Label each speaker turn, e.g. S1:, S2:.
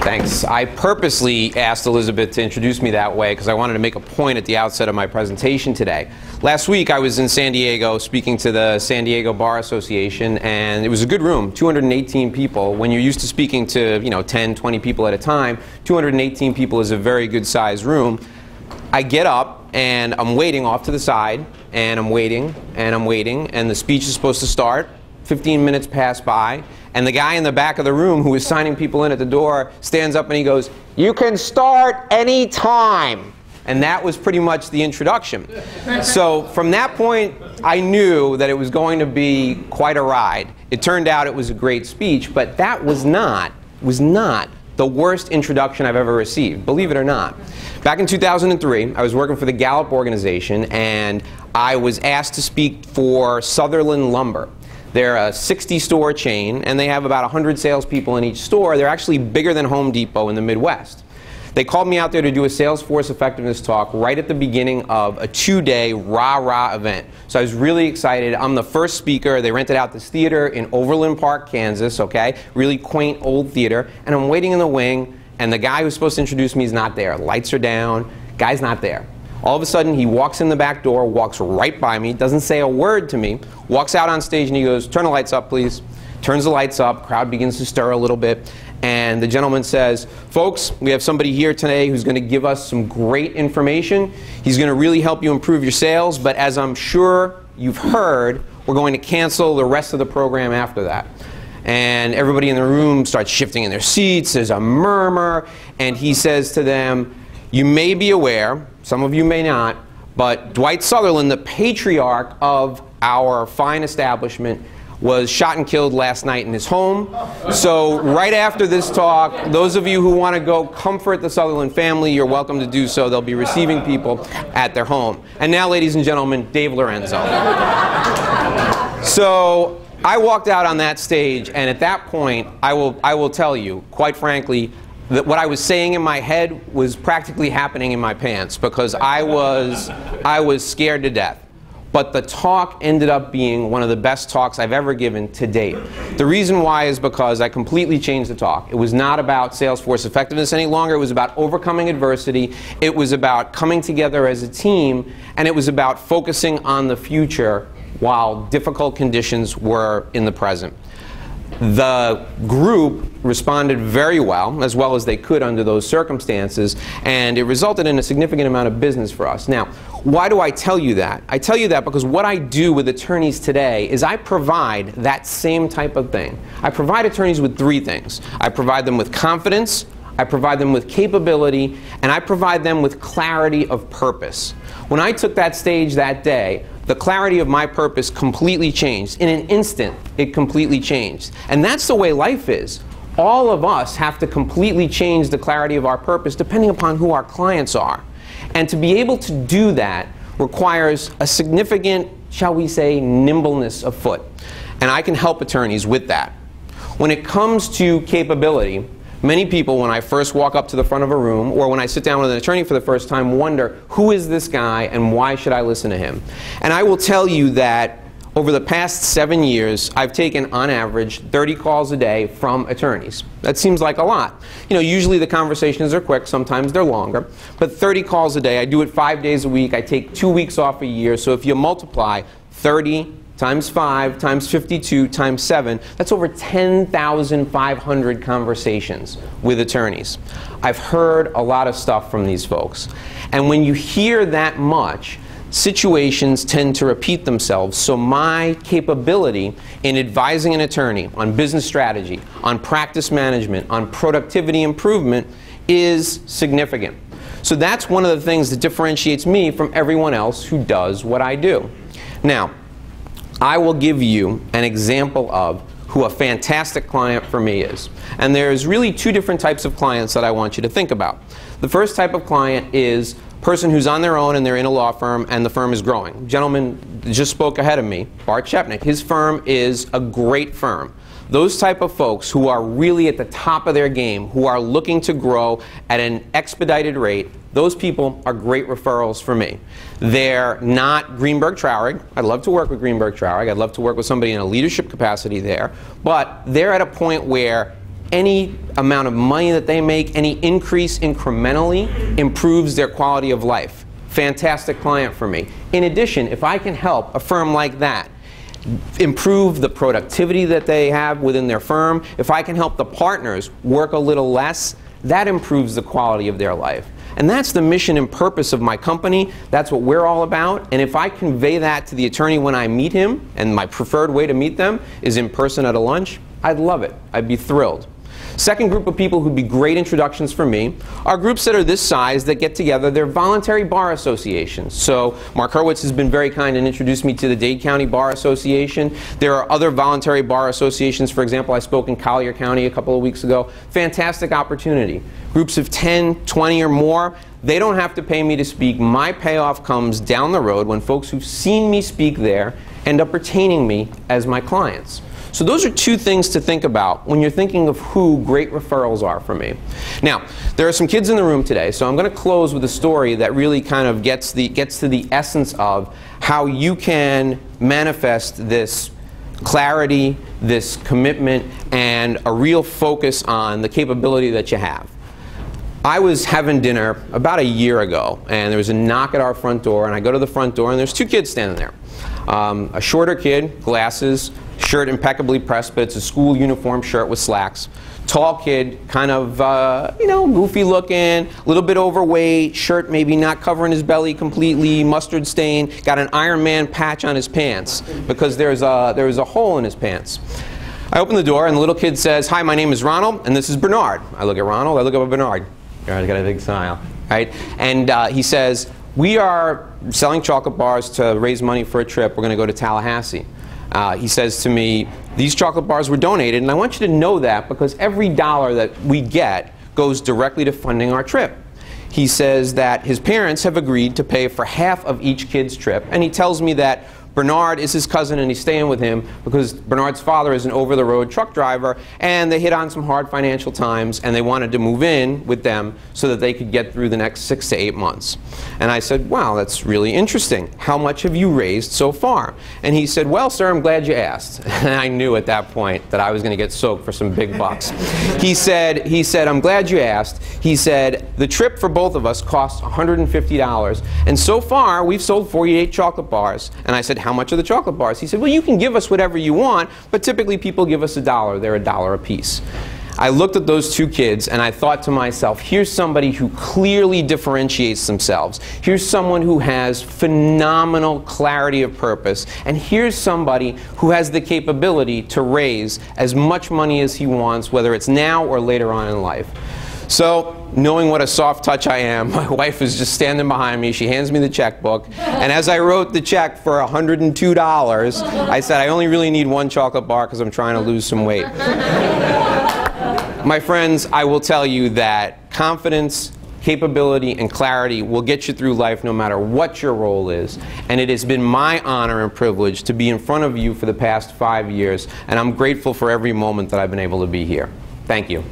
S1: Thanks. I purposely asked Elizabeth to introduce me that way because I wanted to make a point at the outset of my presentation today. Last week I was in San Diego speaking to the San Diego Bar Association, and it was a good room, 218 people. When you're used to speaking to 10, 20 people at a time, 218 people is a very good sized room. I get up and I'm waiting off to the side, and I'm waiting and I'm waiting, and the speech is supposed to start. 15 minutes pass by, and the guy in the back of the room who was signing people in at the door stands up and he goes, "You can start any time." And that was pretty much the introduction. So from that point, I knew that it was going to be quite a ride. It turned out it was a great speech, but that was not the worst introduction I've ever received, believe it or not. Back in 2003, I was working for the Gallup organization, and I was asked to speak for Sutherland Lumber. They're a 60-store chain, and they have about 100 salespeople in each store. They're actually bigger than Home Depot in the Midwest. They called me out there to do a Salesforce effectiveness talk right at the beginning of a 2-day rah-rah event. So I was really excited. I'm the first speaker. They rented out this theater in Overland Park, Kansas, okay? Really quaint old theater. And I'm waiting in the wing, and the guy who's supposed to introduce me is not there. Lights are down. Guy's not there. All of a sudden, he walks in the back door, walks right by me, doesn't say a word to me, walks out on stage and he goes, "Turn the lights up, please." Turns the lights up, crowd begins to stir a little bit, and the gentleman says, "Folks, we have somebody here today who's going to give us some great information. He's going to really help you improve your sales, but as I'm sure you've heard, we're going to cancel the rest of the program after that." And everybody in the room starts shifting in their seats, there's a murmur, and he says to them, "You may be aware, some of you may not, but Dwight Sutherland, the patriarch of our fine establishment, was shot and killed last night in his home. So right after this talk, those of you who want to go comfort the Sutherland family, you're welcome to do so. They'll be receiving people at their home." And now, ladies and gentlemen, Dave Lorenzo. So I walked out on that stage, and at that point, I will tell you, quite frankly, that what I was saying in my head was practically happening in my pants, because I was scared to death. But the talk ended up being one of the best talks I've ever given to date. The reason why is because I completely changed the talk. It was not about Salesforce effectiveness any longer. It was about overcoming adversity. It was about coming together as a team, and it was about focusing on the future while difficult conditions were in the present. The group responded very well as they could under those circumstances, and it resulted in a significant amount of business for us. Now, why do I tell you that? I tell you that because what I do with attorneys today is I provide that same type of thing. I provide attorneys with three things. I provide them with confidence, I provide them with capability, and I provide them with clarity of purpose. When I took that stage that day, the clarity of my purpose completely changed. In an instant, it completely changed. And that's the way life is. All of us have to completely change the clarity of our purpose depending upon who our clients are. And to be able to do that requires a significant, shall we say, nimbleness of foot. And I can help attorneys with that. When it comes to capability, many people, when I first walk up to the front of a room, or when I sit down with an attorney for the first time, wonder, who is this guy and why should I listen to him? And I will tell you that over the past 7 years, I've taken, on average, 30 calls a day from attorneys. That seems like a lot. You know, usually the conversations are quick, sometimes they're longer, but 30 calls a day. I do it 5 days a week. I take 2 weeks off a year, so if you multiply 30 times 5 times 52 times 7, that's over 10,500 conversations with attorneys. I've heard a lot of stuff from these folks. And when you hear that much, situations tend to repeat themselves. So my capability in advising an attorney on business strategy, on practice management, on productivity improvement is significant. So that's one of the things that differentiates me from everyone else who does what I do. Now, I will give you an example of who a fantastic client for me is. And there's really two different types of clients that I want you to think about. The first type of client is a person who's on their own and they're in a law firm and the firm is growing. The gentleman just spoke ahead of me, Bart Shepnick. His firm is a great firm. Those type of folks who are really at the top of their game, who are looking to grow at an expedited rate, those people are great referrals for me. They're not Greenberg Traurig. I'd love to work with Greenberg Traurig. I'd love to work with somebody in a leadership capacity there. But they're at a point where any amount of money that they make, any increase incrementally, improves their quality of life. Fantastic client for me. In addition, if I can help a firm like that improve the productivity that they have within their firm, if I can help the partners work a little less, that improves the quality of their life. And that's the mission and purpose of my company. That's what we're all about. And if I convey that to the attorney when I meet him, and my preferred way to meet them is in person at a lunch, I'd love it. I'd be thrilled. Second group of people who'd be great introductions for me are groups that are this size that get together. They're voluntary bar associations. So Mark Hurwitz has been very kind and introduced me to the Dade County Bar Association. There are other voluntary bar associations. For example, I spoke in Collier County a couple of weeks ago. Fantastic opportunity. Groups of 10, 20 or more. They don't have to pay me to speak. My payoff comes down the road when folks who've seen me speak there end up retaining me as my clients. So those are two things to think about when you're thinking of who great referrals are for me. Now, there are some kids in the room today, so I'm going to close with a story that really kind of gets to the essence of how you can manifest this clarity, this commitment, and a real focus on the capability that you have. I was having dinner about a year ago, and there was a knock at our front door, and I go to the front door, and there's two kids standing there. A shorter kid, glasses, shirt impeccably pressed, but it's a school uniform shirt with slacks. Tall kid, kind of, goofy looking, a little bit overweight, shirt maybe not covering his belly completely, mustard stain, got an Iron Man patch on his pants because there's a hole in his pants. I open the door, and the little kid says, "Hi, my name is Ronald, and this is Bernard." I look at Ronald, I look up at Bernard. Bernard's got a big smile, right? And he says, "We are selling chocolate bars to raise money for a trip. We're going to go to Tallahassee." He says to me, "These chocolate bars were donated, and I want you to know that because every dollar that we get goes directly to funding our trip." He says that his parents have agreed to pay for half of each kid's trip, and he tells me that Bernard is his cousin and he's staying with him because Bernard's father is an over-the-road truck driver and they hit on some hard financial times and they wanted to move in with them so that they could get through the next 6 to 8 months. And I said, "Wow, that's really interesting. How much have you raised so far?" And he said, "Well, sir, I'm glad you asked." And I knew at that point that I was going to get soaked for some big bucks. He said, "I'm glad you asked." He said, "The trip for both of us cost $150 and so far we've sold 48 chocolate bars." And I said, "How much are the chocolate bars?" He said, "Well, you can give us whatever you want, but typically people give us $1. They're $1 a piece." I looked at those two kids and I thought to myself, here's somebody who clearly differentiates themselves. Here's someone who has phenomenal clarity of purpose. And here's somebody who has the capability to raise as much money as he wants, whether it's now or later on in life. So, knowing what a soft touch I am, my wife is just standing behind me. She hands me the checkbook. And as I wrote the check for $102, I said, "I only really need one chocolate bar because I'm trying to lose some weight." My friends, I will tell you that confidence, capability, and clarity will get you through life no matter what your role is. And it has been my honor and privilege to be in front of you for the past 5 years. And I'm grateful for every moment that I've been able to be here. Thank you.